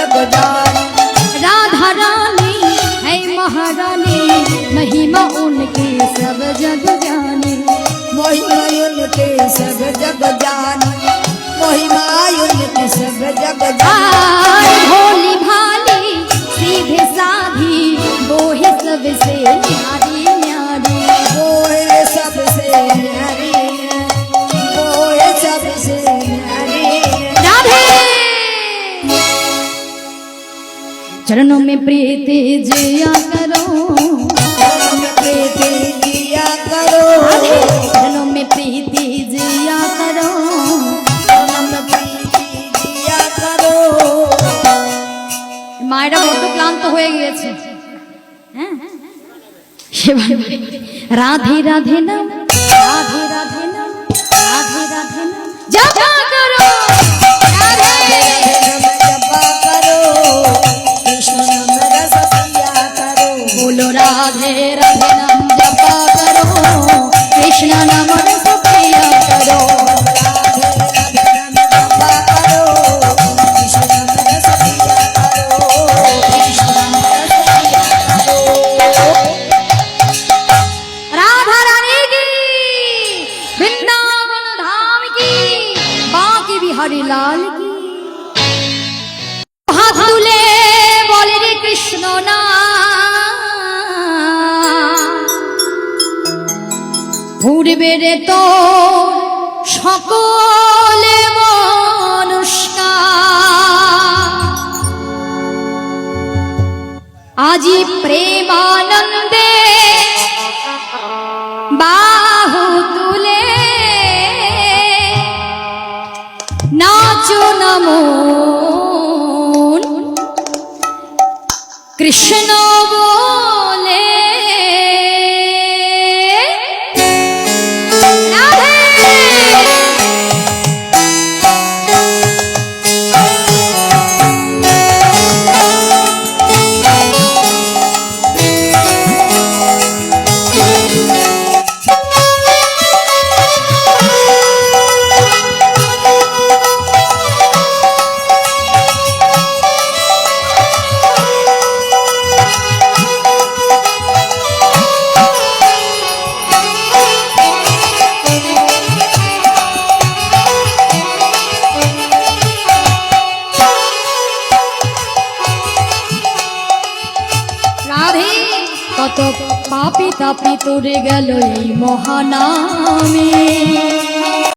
जग जानी। राधा रानी है महारानी, महिमा उनकी सब जग जानी। महिमा उनके सब जग जानी, महिमा उनके सब जग जानी। भोली भाली सीधे साधी, वो है सबसे न्यारी न्यारी। वो है सबसे न्यारी, वो है सबसे न्यारी। राधे चरणों में प्रीति जिया करो, चरणों में प्रीति जिया करो, चरणों में प्रीति जिया करो, चरणों में प्रीति जिया करो। মায়েরা বড্ড ক্লান্ত হয়ে গিয়েছে। হ্যাঁ রাধে রাধে নাম, রাধে রাধে নাম, রাধে রাধে নাম জপা করো। রাধে जपा करो, कृष्ण नाम रस पिया करो। बोलो राधे राधे नाम जपा करो, कृष्ण नाम रस पिया करो। राधे राधे नाम जपा करो, कृष्ण नाम रस पिया करो, कृष्ण नाम रस पिया करो। राधा रानी की, वृंदावन धाम की, बांके बिहारी लाल की। हाथ तुले बोले रे कृष्ण नाम, পূর্বে রে তো সকলে মনস্কার, আজি প্রেমানন্দে বাহু তুলে নাচো নমো কৃষ্ণ বলে। কত পাপী তাপী তোরে গেল এই মহানামে।